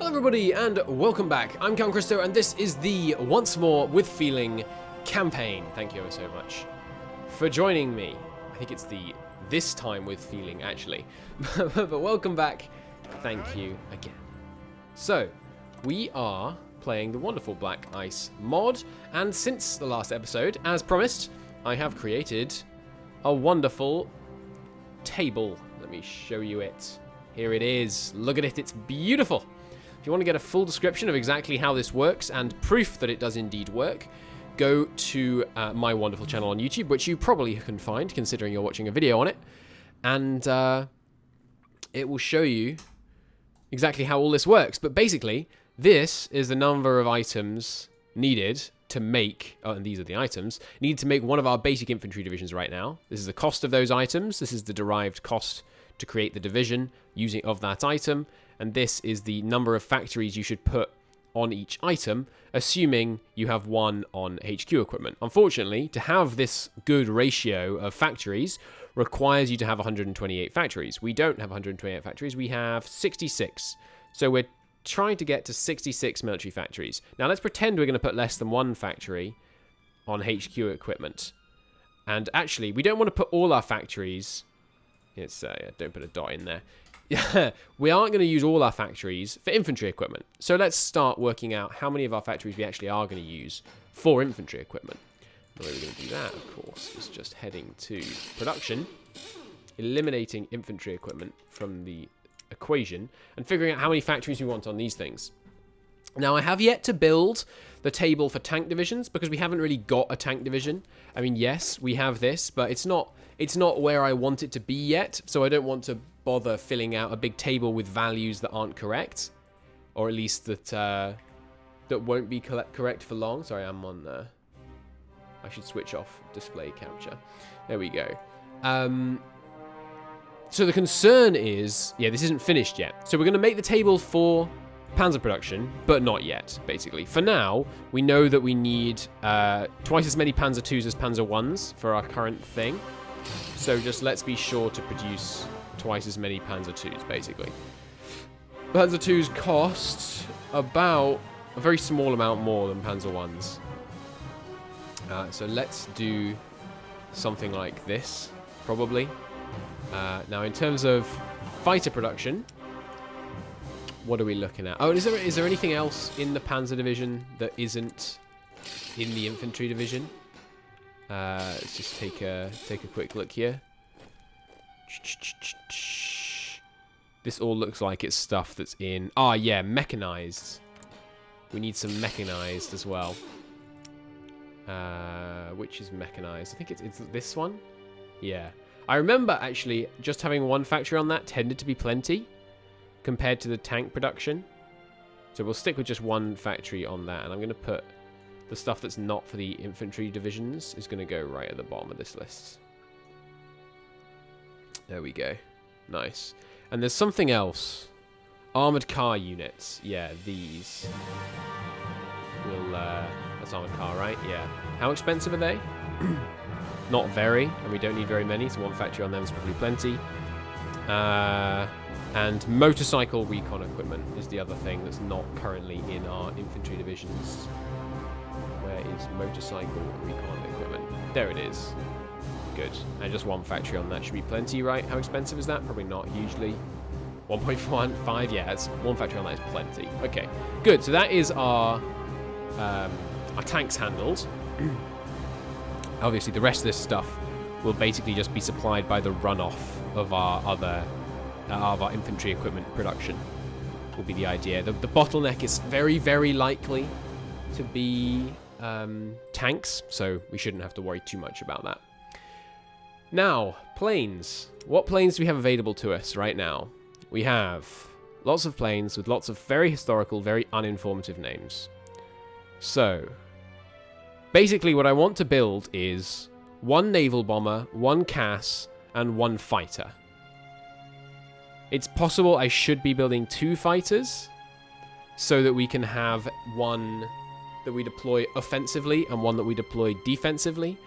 Hello everybody and welcome back. I'm Count Christo and this is the Once More With Feeling campaign. Thank you ever so much for joining me. I think it's the This Time With Feeling actually. But welcome back. Thank you again. So, we are playing the wonderful Black Ice mod, and since the last episode, as promised, I have created a wonderful table. Let me show you it. Here it is. Look at it. It's beautiful. If you want to get a full description of exactly how this works and proof that it does indeed work, go to my wonderful channel on YouTube, which you probably can find considering you're watching a video on it. And it will show you exactly how all this works. But basically, this is the number of items needed to make, and these are the items, needed to make one of our basic infantry divisions right now. This is the cost of those items. This is the derived cost to create the division using of that item. And this is the number of factories you should put on each item, assuming you have one on HQ equipment. Unfortunately, to have this good ratio of factories requires you to have 128 factories. We don't have 128 factories, we have 66. So we're trying to get to 66 military factories. Now let's pretend we're going to put less than one factory on HQ equipment. And actually, we don't want to put all our factories... don't put a dot in there. We aren't going to use all our factories for infantry equipment. So let's start working out how many of our factories we actually are going to use for infantry equipment. The way we're going to do that, of course, is just heading to production, eliminating infantry equipment from the equation, and figuring out how many factories we want on these things. Now, I have yet to build the table for tank divisions because we haven't really got a tank division. I mean, yes, we have this, but it's not where I want it to be yet, so I don't want to bother filling out a big table with values that aren't correct, or at least that won't be correct for long. Sorry, I'm on I should switch off display capture. There we go. So the concern is, yeah, this isn't finished yet. So we're going to make the table for Panzer production, but not yet, basically. For now, we know that we need twice as many Panzer IIs as Panzer Is for our current thing. So just let's be sure to produce twice as many Panzer IIs, basically. Panzer IIs cost about a very small amount more than Panzer Is. So let's do something like this, probably. Now, in terms of fighter production, what are we looking at? Oh, is there anything else in the Panzer division that isn't in the infantry division? Let's just take a quick look here. This all looks like it's stuff that's in... Ah, yeah, mechanized. We need some mechanized as well. Which is mechanized? I think it's this one? Yeah. I remember, actually, just having one factory on that tended to be plenty compared to the tank production. So we'll stick with just one factory on that, and I'm going to put the stuff that's not for the infantry divisions is going to go right at the bottom of this list. There we go. Nice. And there's something else. Armored car units. Yeah, these. That's armored car, right? Yeah. How expensive are they? Not very, and we don't need very many, so one factory on them is probably plenty. And motorcycle recon equipment is the other thing that's not currently in our infantry divisions. Where is motorcycle recon equipment? There it is. Good. And just one factory on that should be plenty, right? How expensive is that? Probably not hugely. 1.15, yeah, it's one factory on that is plenty. Okay, good. So that is our tanks handled. Obviously, the rest of this stuff will basically just be supplied by the runoff of our other infantry equipment production. Will be the idea. The bottleneck is very, very likely to be tanks, so we shouldn't have to worry too much about that. Now, planes. What planes do we have available to us right now? We have lots of planes with lots of very historical, very uninformative names. So, basically what I want to build is one naval bomber, one CAS, and one fighter. It's possible I should be building two fighters so that we can have one that we deploy offensively and one that we deploy defensively.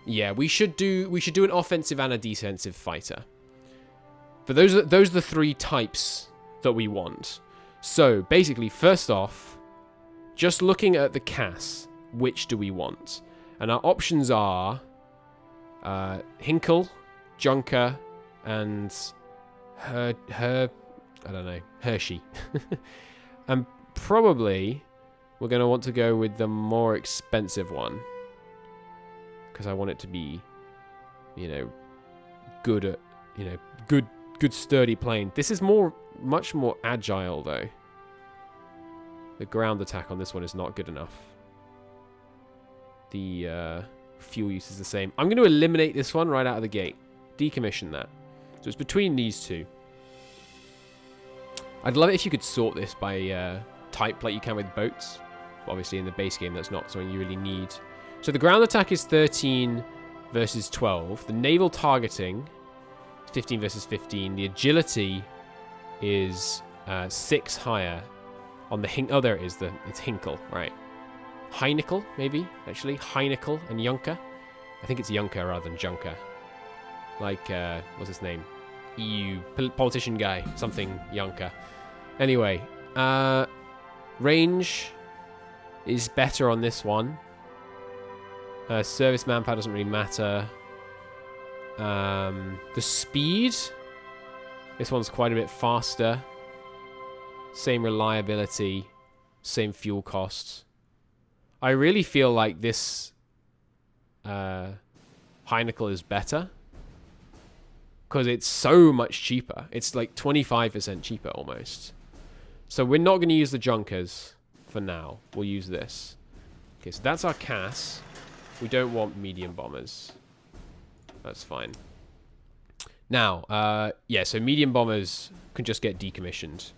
Yeah, we should do an offensive and a defensive fighter. But those are the three types that we want. So, basically, first off, just looking at the CAS, which do we want? And our options are Hinkle, Junker, and I don't know, Hershey. And probably we're going to want to go with the more expensive one. Because I want it to be, you know, good at, you know, good sturdy plane. This is much more agile though. The ground attack on this one is not good enough. The fuel use is the same. I'm going to eliminate this one right out of the gate. Decommission that. So it's between these two. I'd love it if you could sort this by type like you can with boats. But obviously in the base game that's not something you really need. So the ground attack is 13 versus 12. The naval targeting is 15 versus 15. The agility is 6 higher. On the Hinkle, oh there it is, it's Hinkle, right. Heinickel, maybe, actually. Heinickel and Junker. I think it's Junker rather than Junker. Like, what's his name? EU politician guy, something Junker. Anyway, range is better on this one. Service manpower doesn't really matter. The speed, this one's quite a bit faster. Same reliability, same fuel costs. I really feel like this Heinickel is better because it's so much cheaper. It's like 25% cheaper almost. So we're not going to use the Junkers for now. We'll use this. Okay, so that's our CAS. We don't want medium bombers. That's fine. Now, yeah, so medium bombers can just get decommissioned.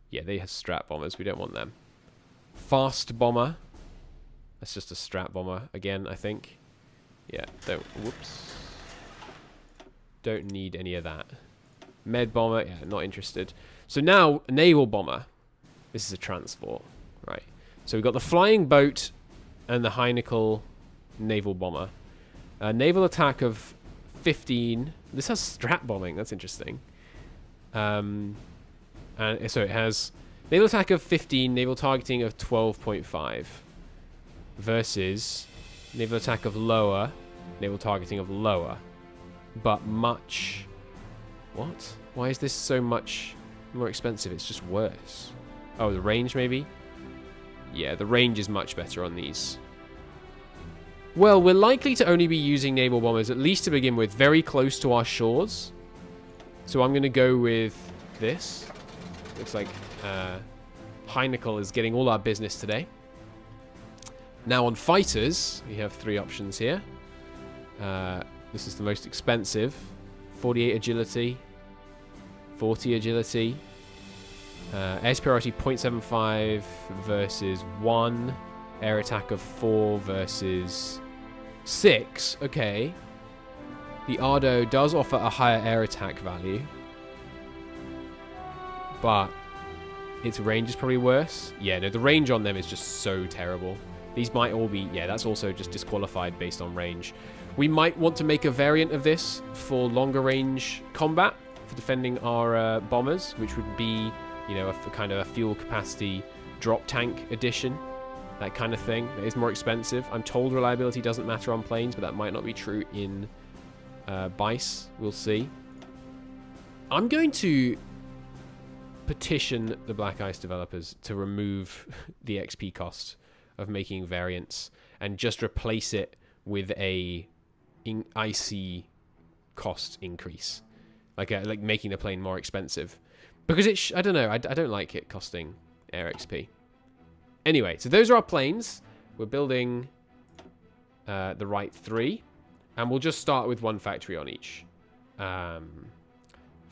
Yeah, they have strat bombers. We don't want them. Fast bomber. That's just a strat bomber again, I think. Yeah, whoops. Don't need any of that. Med bomber, yeah, not interested. So now, a naval bomber. This is a transport, right. So we've got the flying boat and the Heinickel naval bomber. Naval attack of 15. This has strat bombing. That's interesting. And so it has naval attack of 15, naval targeting of 12.5 versus naval attack of lower, naval targeting of lower, but much... What? Why is this so much more expensive? It's just worse. Oh, the range maybe? Yeah, the range is much better on these. Well, we're likely to only be using naval bombers, at least to begin with, very close to our shores. So I'm going to go with this. Looks like Heinickel is getting all our business today. Now on fighters, we have 3 options here. This is the most expensive. 48 agility. 40 agility. Air superiority 0.75 versus 1. Air attack of 4 versus 6. Okay. The Ardo does offer a higher air attack value. But its range is probably worse. Yeah, no, the range on them is just so terrible. These might all be... Yeah, that's also just disqualified based on range. We might want to make a variant of this for longer range combat, for defending our bombers, which would be, you know, a kind of a fuel capacity drop tank edition. That kind of thing. It is more expensive. I'm told reliability doesn't matter on planes, but that might not be true in BICE. We'll see. I'm going to petition the Black Ice developers to remove the XP cost of making variants and just replace it with a IC cost increase, like making the plane more expensive, because I don't know, I don't like it costing air XP. Anyway, so those are our planes. We're building the right 3, and we'll just start with 1 factory on each. For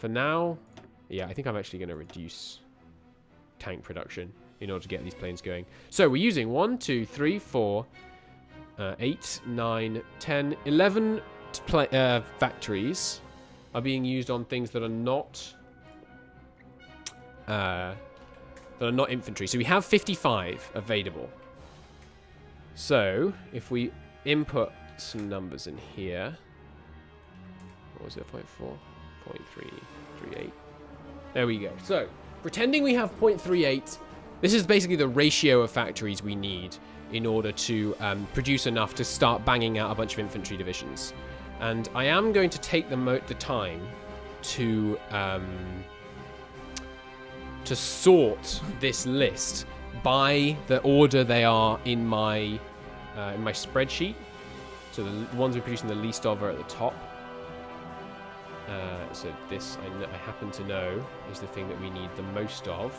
now, yeah, I think I'm actually going to reduce tank production in order to get these planes going. So we're using 1, 2, 3, 4, 8, 9, 10, 11 factories are being used on things that are not infantry. So we have 55 available. So if we input some numbers in here, what was it? 0.4, 0.338. There we go. So Pretending we have 0.38, this is basically the ratio of factories we need in order to produce enough to start banging out a bunch of infantry divisions. And I am going to take the time to sort this list by the order they are in my spreadsheet. So the ones we're producing the least of are at the top. So this I happen to know is the thing that we need the most of,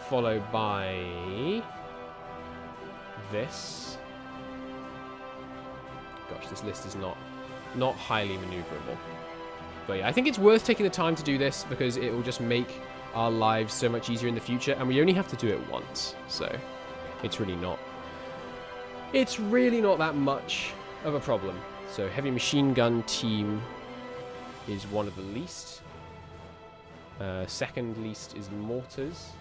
followed by this. Gosh, this list is not highly maneuverable. But yeah, I think it's worth taking the time to do this because it will just make our lives so much easier in the future, and we only have to do it once, so it's really not that much of a problem. So heavy machine gun team is one of the least. Second least is mortars.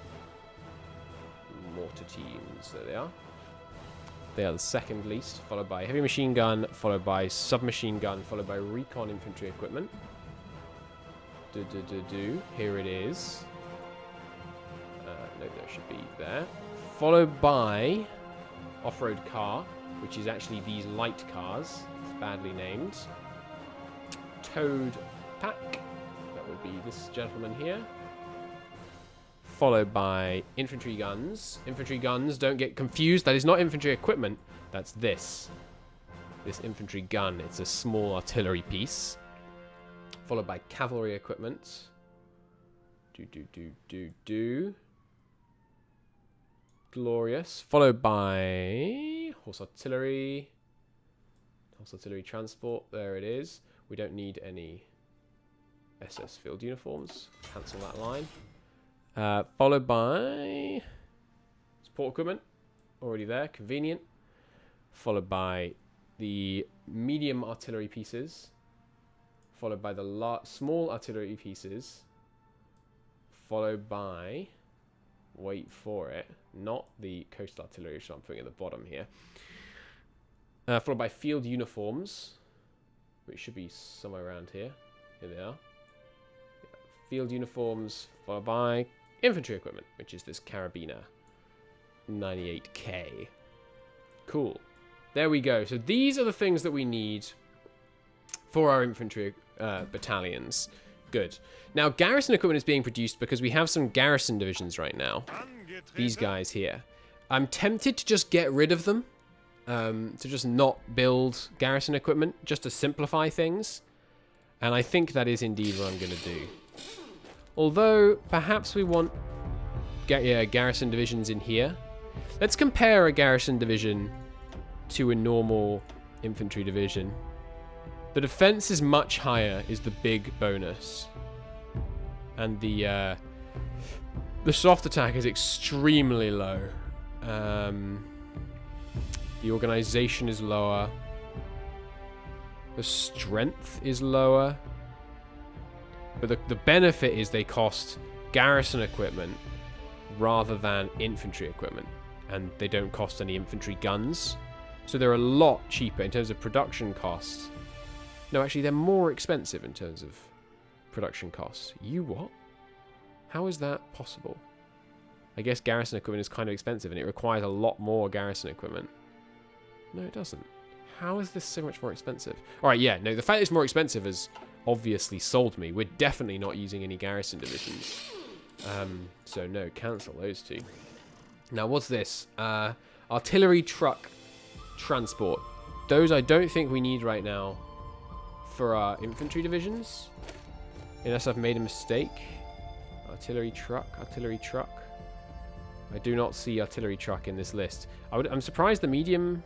Mortar teams, there they are. They are the second least, followed by heavy machine gun, followed by submachine gun, followed by recon infantry equipment. Here it is. No, that should be there. Followed by off-road car, which is actually these light cars. It's badly named. Towed pack. That would be this gentleman here. Followed by infantry guns. Infantry guns, don't get confused. That is not infantry equipment. That's this. This infantry gun. It's a small artillery piece. Followed by cavalry equipment. Glorious. Followed by horse artillery. Horse artillery transport. There it is. We don't need any SS field uniforms. Cancel that line. Followed by support equipment. Already there. Convenient. Followed by the medium artillery pieces. Followed by the small artillery pieces. Followed by, wait for it, not the coastal artillery, which I'm putting at the bottom here. Followed by field uniforms, which should be somewhere around here. Here they are. Field uniforms, followed by infantry equipment, which is this carabiner. 98k. Cool. There we go. So these are the things that we need for our infantry battalions. Good. Now, garrison equipment is being produced because we have some garrison divisions right now. These guys here. I'm tempted to just get rid of them. To just not build garrison equipment, just to simplify things. And I think that is indeed what I'm going to do. Although, perhaps we want garrison divisions in here. Let's compare a garrison division to a normal infantry division. The defense is much higher, is the big bonus. And the soft attack is extremely low. The organization is lower. The strength is lower. But the benefit is they cost garrison equipment rather than infantry equipment. And they don't cost any infantry guns. So they're a lot cheaper in terms of production costs. No, actually, they're more expensive in terms of production costs. You what? How is that possible? I guess garrison equipment is kind of expensive and it requires a lot more garrison equipment. No, it doesn't. How is this so much more expensive? Alright, yeah, no, the fact it's more expensive has obviously sold me. We're definitely not using any garrison divisions. So no, cancel those two. Now, what's this? Artillery truck transport. Those I don't think we need right now for our infantry divisions. Unless I've made a mistake. Artillery truck. I do not see artillery truck in this list. I'm surprised the medium...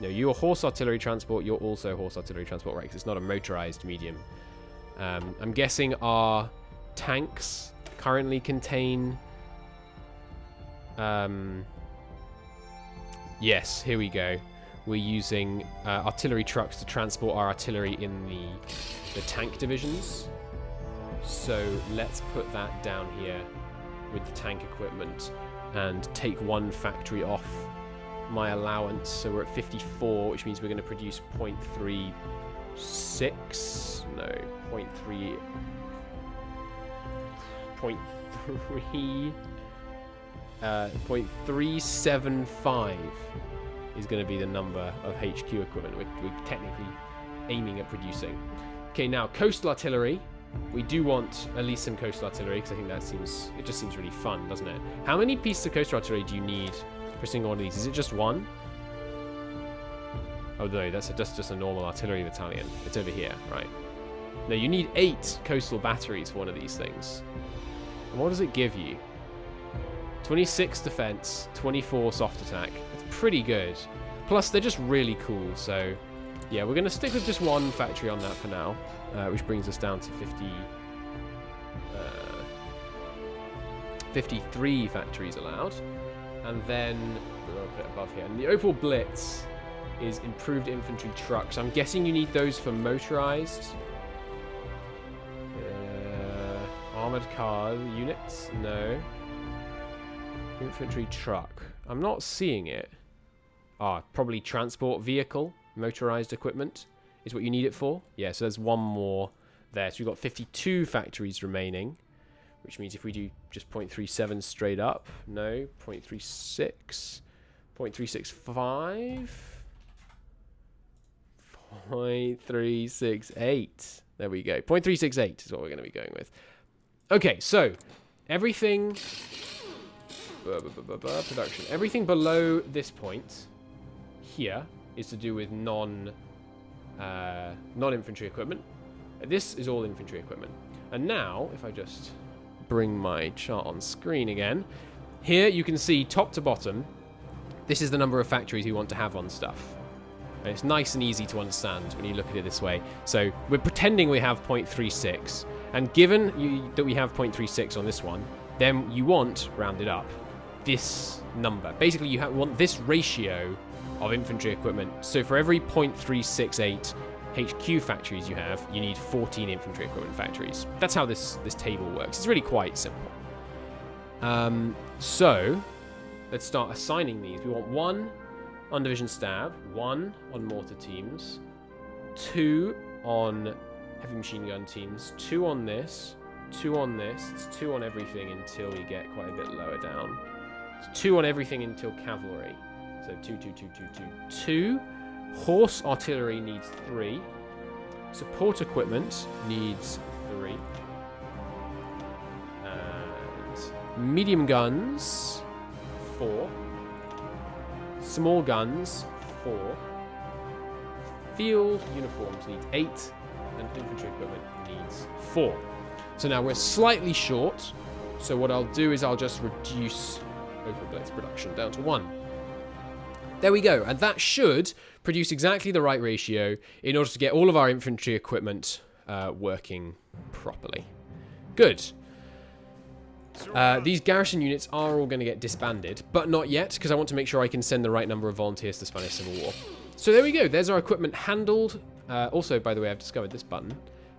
No, you're horse artillery transport. You're also horse artillery transport, right? Because it's not a motorized medium. I'm guessing our tanks currently contain... Yes, here we go. We're using artillery trucks to transport our artillery in the tank divisions. So let's put that down here with the tank equipment and take one factory off my allowance. So we're at 54, which means we're going to produce 0.36. No, .3 .375 is going to be the number of HQ equipment we're technically aiming at producing. Okay, now coastal artillery. We do want at least some coastal artillery because I think it just seems really fun, doesn't it? How many pieces of coastal artillery do you need for a single one of these? Is it just one? Oh no, that's just a normal artillery battalion. It's over here, right? No, you need 8 coastal batteries for one of these things. And what does it give you? 26 defense, 24 soft attack. It's pretty good. Plus, they're just really cool, so yeah, we're going to stick with just one factory on that for now, which brings us down to 53 factories allowed. And then we're going to put it above here. And the Opal Blitz is improved infantry trucks. I'm guessing you need those for motorized. Armored car units? No. Infantry truck. I'm not seeing it. Probably transport vehicle. Motorized equipment is what you need it for. Yeah, so there's one more there. So we've got 52 factories remaining, which means if we do just 0.37 straight up, no, 0.36, 0.365, 0.368. There we go. 0.368 is what we're going to be going with. Okay, so everything production. Everything below this point here is to do with non-infantry equipment. This is all infantry equipment. And now, if I just bring my chart on screen again, here you can see top to bottom, this is the number of factories we want to have on stuff. And it's nice and easy to understand when you look at it this way. So we're pretending we have 0.36, and given that we have 0.36 on this one, then you want, rounded up, this number. Basically, you want this ratio of infantry equipment. So for every 0.368 HQ factories you have, you need 14 infantry equipment factories. That's how this table works. It's really quite simple. So let's start assigning these. We want 1 on division stab, 1 on mortar teams, 2 on heavy machine gun teams, 2 on this, 2 on this. It's 2 on everything until we get quite a bit lower down. It's 2 on everything until cavalry. So 2, 2, 2, 2, 2, 2. Horse artillery needs 3. Support equipment needs 3. And medium guns, 4. Small guns, 4. Field uniforms needs 8. And infantry equipment needs 4. So now we're slightly short. So what I'll do is I'll just reduce Opal Blitz production down to 1. There we go, and that should produce exactly the right ratio in order to get all of our infantry equipment working properly. Good. These garrison units are all going to get disbanded, but not yet, because I want to make sure I can send the right number of volunteers to the Spanish Civil War. So there we go, there's our equipment handled. Also, by the way, I've discovered this button.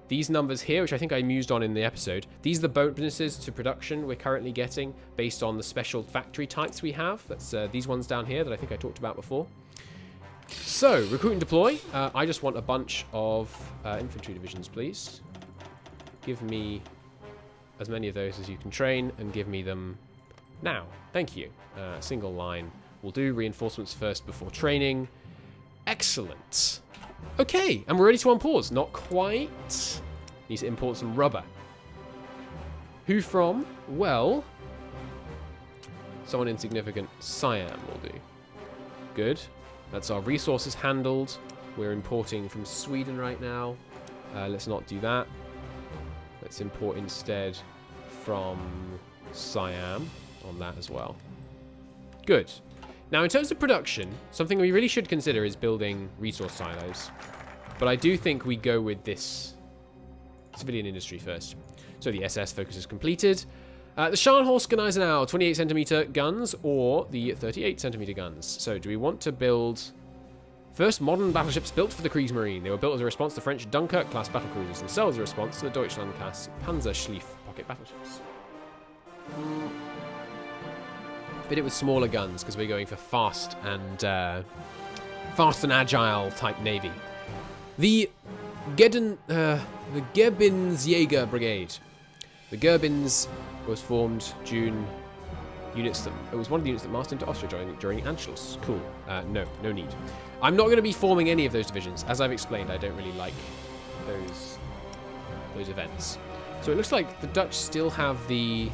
These numbers here, which I think I mused on in the episode, these are the bonuses to production we're currently getting based on the special factory types we have. That's these ones down here that I think I talked about before. So, recruit and deploy. I just want a bunch of infantry divisions, please. Give me as many of those as you can train, and give me them now. Thank you. Single line will do. Reinforcements first before training. Excellent. Okay, and we're ready to unpause. Not quite. Need to import some rubber. Who from? Well, someone insignificant. Siam will do. Good. That's our resources handled. We're importing from Sweden right now. Let's not do that. Let's import instead from Siam on that as well. Good. Now, in terms of production, something we really should consider is building resource silos. But I do think we go with this civilian industry first. So the SS focus is completed. The Scharnhorst Gneisenau 28cm guns or the 38cm guns. So do we want to build... First modern battleships built for the Kriegsmarine. They were built as a response to French Dunkirk-class battlecruisers, themselves a response to the Deutschland-class Panzerschlief pocket battleships. Bit it with smaller guns because we're going for fast and agile type navy. The Gebensjäger Brigade. The Gerbins was formed June. Units that it was one of the units that marched into Austria during Anschluss. Cool. No need. I'm not going to be forming any of those divisions. As I've explained, I don't really like those events. So it looks like the Dutch still have the...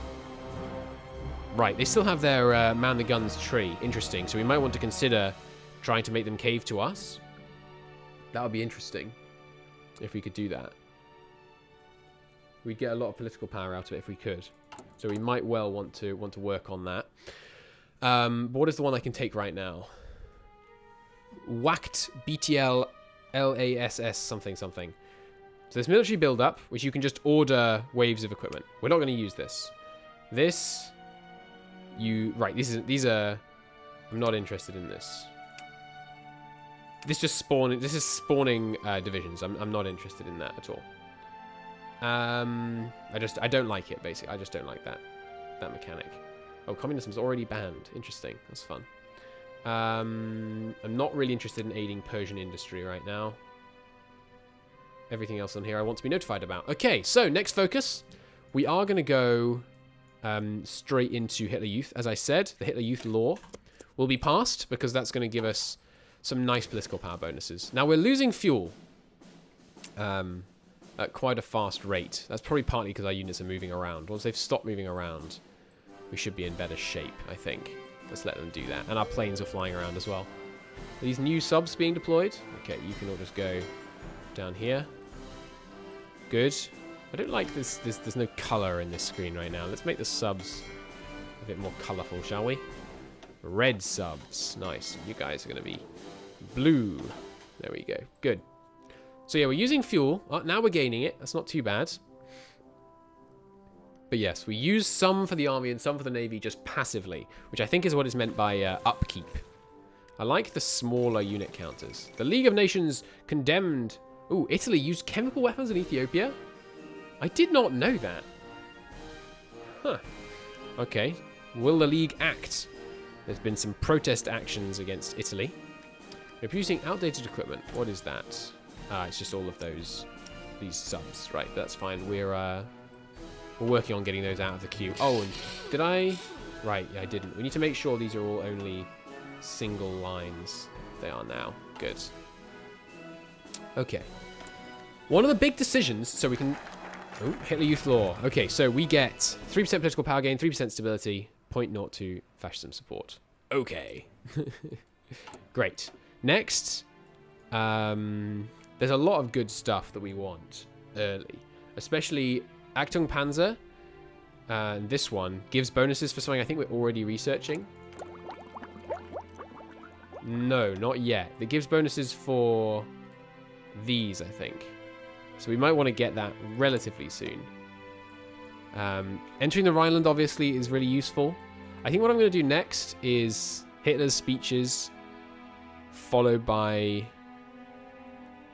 Right, they still have their man the guns tree. Interesting. So we might want to consider trying to make them cave to us. That would be interesting if we could do that. We'd get a lot of political power out of it if we could. So we might well want to work on that. But what is the one I can take right now? Whacked BTL LASS something something. So there's military build-up, which you can just order waves of equipment. We're not going to use this. This, right? These are. I'm not interested in this. This just spawning. This is spawning divisions. I'm not interested in that at all. I don't like it, basically. I just don't like that mechanic. Oh, communism's already banned. Interesting. That's fun. I'm not really interested in aiding Persian industry right now. Everything else on here I want to be notified about. Okay, so next focus. We are going to go straight into Hitler Youth. As I said, the Hitler Youth law will be passed because that's going to give us some nice political power bonuses. Now, we're losing fuel. At quite a fast rate. That's probably partly because our units are moving around. Once they've stopped moving around, we should be in better shape, I think. Let's let them do that. And our planes are flying around as well. Are these new subs being deployed? Okay, you can all just go down here. Good. I don't like this. There's no color in this screen right now. Let's make the subs a bit more colorful, shall we? Red subs. Nice. You guys are going to be blue. There we go. Good. So yeah, we're using fuel. Now we're gaining it. That's not too bad. But yes, we use some for the army and some for the navy just passively, which I think is what is meant by upkeep. I like the smaller unit counters. The League of Nations condemned... Ooh, Italy used chemical weapons in Ethiopia? I did not know that. Huh. Okay. Will the League act? There's been some protest actions against Italy. They're producing outdated equipment. What is that? It's just all of these subs, right? That's fine. We're working on getting those out of the queue. Oh, and did I? Right, yeah, I didn't. We need to make sure these are all only single lines. They are now. Good. Okay. One of the big decisions, so we can... Oh, Hitler Youth Law. Okay, so we get 3% political power gain, 3% stability, 0.02 fascism support. Okay. Great. Next... there's a lot of good stuff that we want early. Especially Achtung Panzer. And this one gives bonuses for something I think we're already researching. No, not yet. It gives bonuses for these, I think. So we might want to get that relatively soon. Entering the Rhineland, obviously, is really useful. I think what I'm going to do next is Hitler's speeches, followed by...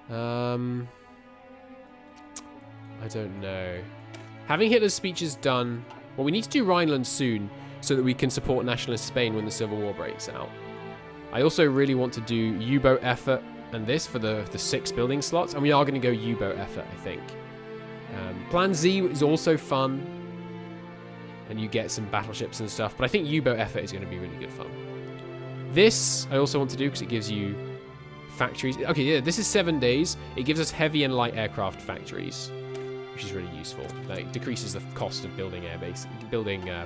I don't know. Having Hitler's speeches done... Well, we need to do Rhineland soon so that we can support nationalist Spain when the Civil War breaks out. I also really want to do U-boat effort and this for the 6 building slots. And we are going to go U-boat effort, I think. Plan Z is also fun. And you get some battleships and stuff. But I think U-boat effort is going to be really good fun. This I also want to do because it gives you... factories. Okay, yeah, this is 7 days. It gives us heavy and light aircraft factories, which is really useful. That decreases the cost of building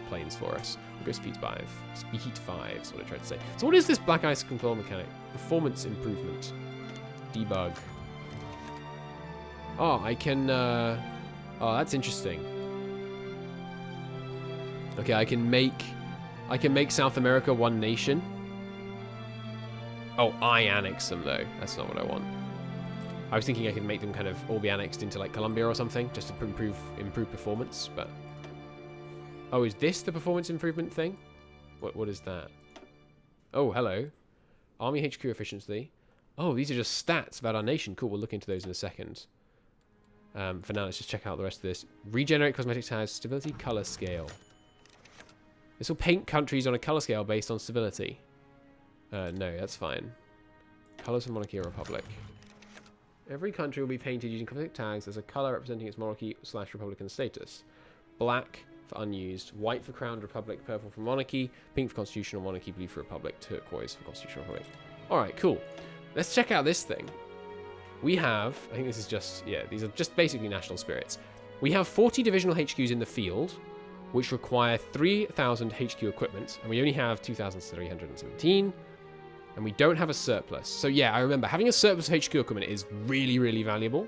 planes for us. We'll go speed 5. Speed 5 is what I tried to say. So what is this black ice control mechanic? Performance improvement. Debug. Oh, I can... oh, that's interesting. Okay, I can make South America one nation. Oh, I annex them, though. That's not what I want. I was thinking I could make them kind of all be annexed into, like, Colombia or something, just to improve performance, but... Oh, is this the performance improvement thing? What is that? Oh, hello. Army HQ efficiency. Oh, these are just stats about our nation. Cool, we'll look into those in a second. For now, let's just check out the rest of this. Regenerate cosmetic tiles, stability color scale. This will paint countries on a color scale based on stability. No, that's fine. Colors for monarchy or republic. Every country will be painted using cosmetic tags as a color representing its monarchy / republican status. black for unused, white for Crowned Republic, purple for Monarchy, pink for Constitutional Monarchy, blue for Republic, turquoise for Constitutional Republic. Alright, cool. Let's check out this thing. We have, I think this is just, yeah, these are just basically national spirits. We have 40 divisional HQs in the field, which require 3,000 HQ equipment, and we only have 2,317, and we don't have a surplus. So yeah, I remember having a surplus of HQ equipment is really, really valuable.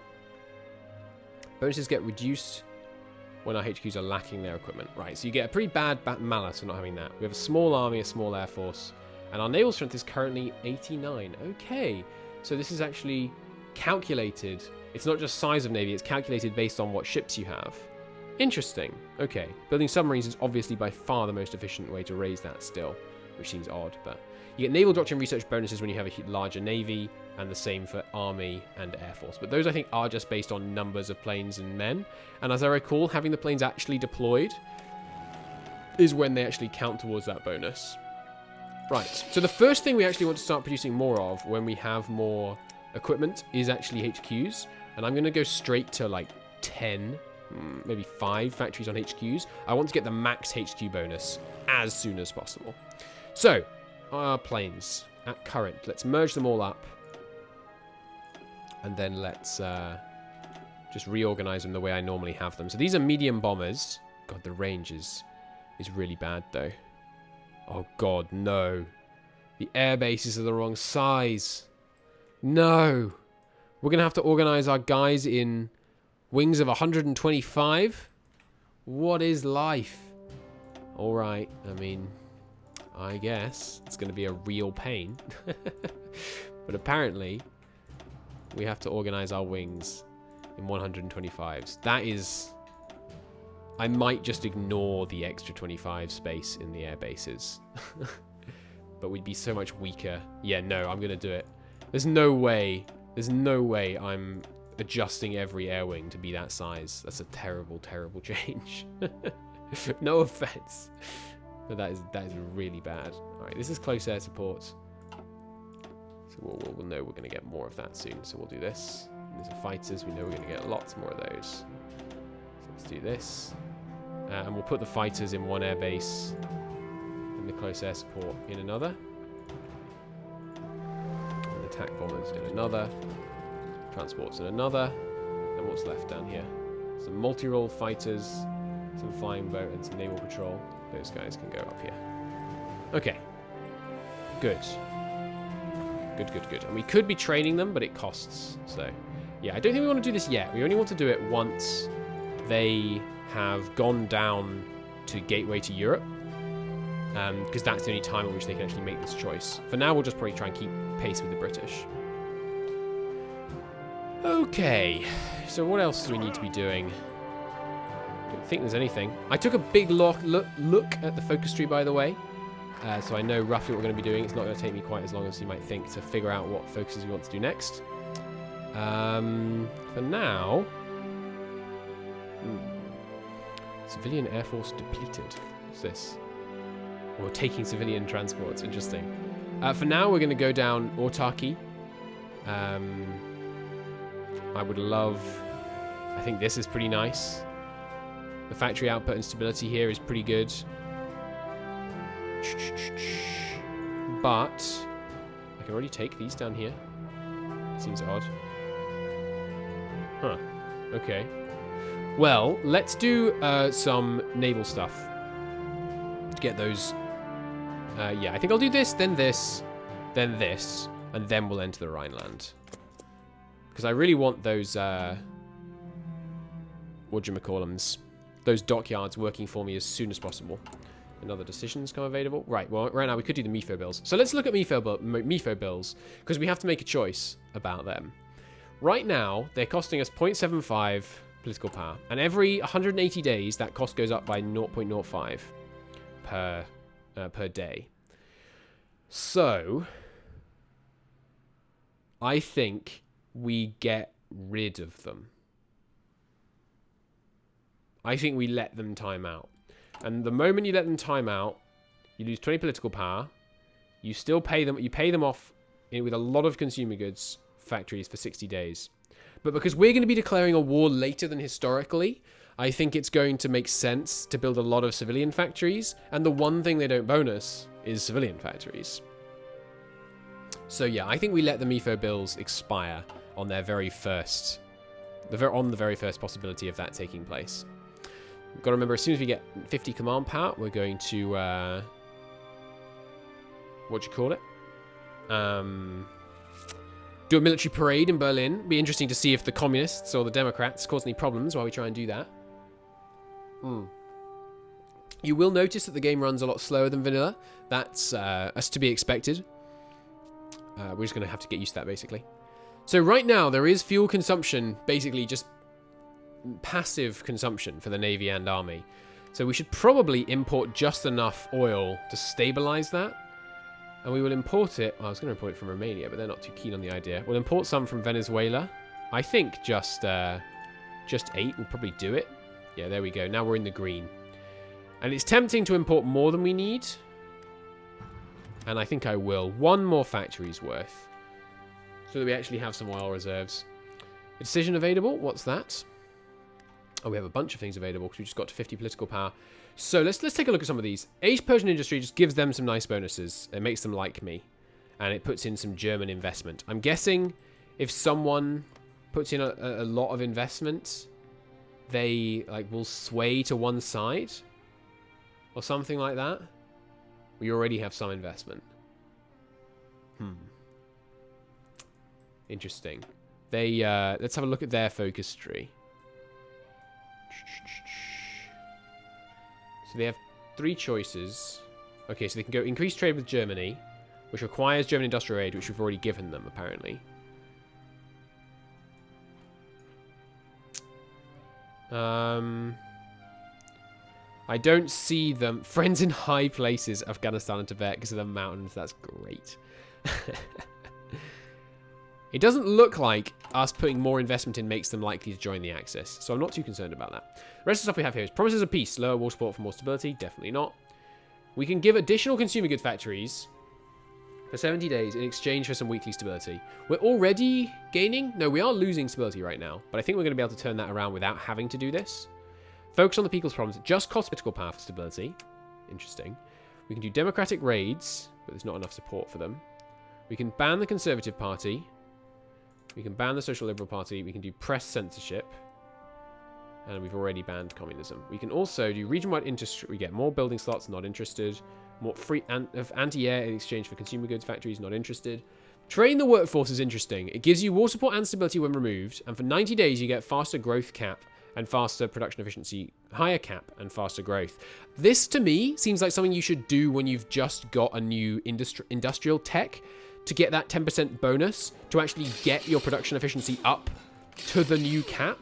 Bonuses get reduced when our HQs are lacking their equipment. Right, so you get a pretty bad malus for not having that. We have a small army, a small air force, and our naval strength is currently 89. Okay, so this is actually calculated. It's not just size of navy, it's calculated based on what ships you have. Interesting. Okay, building submarines is obviously by far the most efficient way to raise that still, which seems odd, but you get naval doctrine research bonuses when you have a larger navy, and the same for army and air force. But those, I think, are just based on numbers of planes and men. And as I recall, having the planes actually deployed is when they actually count towards that bonus. Right, so the first thing we actually want to start producing more of when we have more equipment is actually HQs. And I'm going to go straight to like 10, maybe 5 factories on HQs. I want to get the max HQ bonus as soon as possible. So, our planes at current. Let's merge them all up. And then let's just reorganize them the way I normally have them. So these are medium bombers. God, the range is really bad, though. Oh, God, no. The air bases are the wrong size. No. We're going to have to organize our guys in wings of 125. What is life? All right, I mean, I guess it's going to be a real pain. But apparently, we have to organize our wings in 125s. That is... I might just ignore the extra 25 space in the air bases. But we'd be so much weaker. Yeah, no, I'm going to do it. There's no way I'm adjusting every air wing to be that size. That's a terrible, terrible change. No offense. But that is really bad. Alright, this is close air support. So we'll know we're going to get more of that soon. So we'll do this. And these are fighters. We know we're going to get lots more of those. So let's do this. And we'll put the fighters in one air base. And the close air support in another. And the attack bombers in another. Transports in another. And what's left down here? Some multi-role fighters. Some flying boat and some naval patrol. Those guys can go up here. Okay. Good. Good. And we could be training them, but it costs. So, yeah, I don't think we want to do this yet. We only want to do it once they have gone down to Gateway to Europe. Because that's the only time at which they can actually make this choice. For now, we'll just probably try and keep pace with the British. Okay. So what else do we need to be doing? I don't think there's anything. I took a big look at the focus tree, by the way. So I know roughly what we're going to be doing. It's not going to take me quite as long as you might think to figure out what focuses we want to do next. For now... Civilian Air Force depleted. What's this? We're taking civilian transports. Interesting. For now, we're going to go down autarky. I would love... I think this is pretty nice. The factory output and stability here is pretty good. But I can already take these down here. Seems odd. Huh. Okay. Well, let's do some naval stuff. To get those... yeah, I think I'll do this, then this, then this, and then we'll enter the Rhineland. Because I really want those... whatchamacallums, those dockyards working for me as soon as possible. And other decisions come available. Right, well, right now we could do the MIFO bills. So let's look at MIFO bills, because we have to make a choice about them. Right now, they're costing us 0.75 political power. And every 180 days, that cost goes up by 0.05 per day. So, I think we get rid of them. I think we let them time out. And the moment you let them time out, you lose 20 political power. You still pay them. You pay them off with a lot of consumer goods factories for 60 days. But because we're going to be declaring a war later than historically, I think it's going to make sense to build a lot of civilian factories, and the one thing they don't bonus is civilian factories. So yeah, I think we let the MEFO bills expire on their very first, the very first possibility of that taking place. We've got to remember, as soon as we get 50 command power, we're going to, what do you call it? Do a military parade in Berlin. Be interesting to see if the communists or the Democrats cause any problems while we try and do that. You will notice that the game runs a lot slower than vanilla. That's to be expected. We're just going to have to get used to that, basically. So right now, there is fuel consumption, basically just passive consumption for the Navy and Army. So we should probably import just enough oil to stabilize that. And we will import it. Well, I was going to import it from Romania, but they're not too keen on the idea. We'll import some from Venezuela. I think just 8 will probably do it. Yeah, there we go. Now we're in the green. And it's tempting to import more than we need. And I think I will. One more factory's worth. So that we actually have some oil reserves. A decision available? What's that? Oh, we have a bunch of things available because we just got to 50 political power. So let's take a look at some of these. Age Persian industry just gives them some nice bonuses. It makes them like me. And it puts in some German investment. I'm guessing if someone puts in a lot of investment, they will sway to one side. Or something like that. We already have some investment. Interesting. They let's have a look at their focus tree. So they have 3 choices. Okay, so they can go increase trade with Germany, which requires German industrial aid, which we've already given them, apparently. I don't see them. Friends in high places, Afghanistan and Tibet, because of the mountains. That's great. It doesn't look like us putting more investment in makes them likely to join the Axis, so I'm not too concerned about that. The rest of the stuff we have here is promises of peace, lower war support for more stability, definitely not. We can give additional consumer good factories for 70 days in exchange for some weekly stability. We're already gaining? No, we are losing stability right now, but I think we're going to be able to turn that around without having to do this. Focus on the people's problems. It just costs political power for stability. Interesting. We can do democratic raids, but there's not enough support for them. We can ban the Conservative Party. We can ban the Social Liberal Party. We can do press censorship. And we've already banned communism. We can also do region-wide industry. We get more building slots, not interested. More free of anti-air in exchange for consumer goods factories, not interested. Train the workforce is interesting. It gives you war support and stability when removed. And for 90 days, you get faster growth cap and faster production efficiency, higher cap and faster growth. This, to me, seems like something you should do when you've just got a new industrial tech to get that 10% bonus to actually get your production efficiency up to the new cap.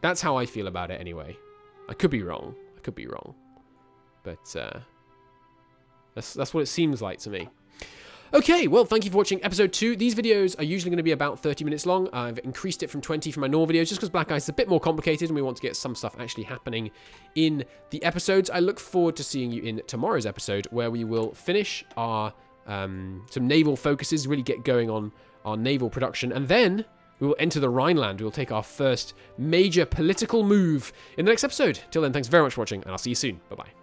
That's how I feel about it anyway. I could be wrong. But that's what it seems like to me. Okay, well, thank you for watching episode 2. These videos are usually going to be about 30 minutes long. I've increased it from 20 from my normal videos just because Black Ice is a bit more complicated and we want to get some stuff actually happening in the episodes. I look forward to seeing you in tomorrow's episode where we will finish our some naval focuses, really get going on our naval production, and then we will enter the Rhineland. We will take our first major political move in the next episode. Till then, thanks very much for watching, and I'll see you soon. Bye-bye.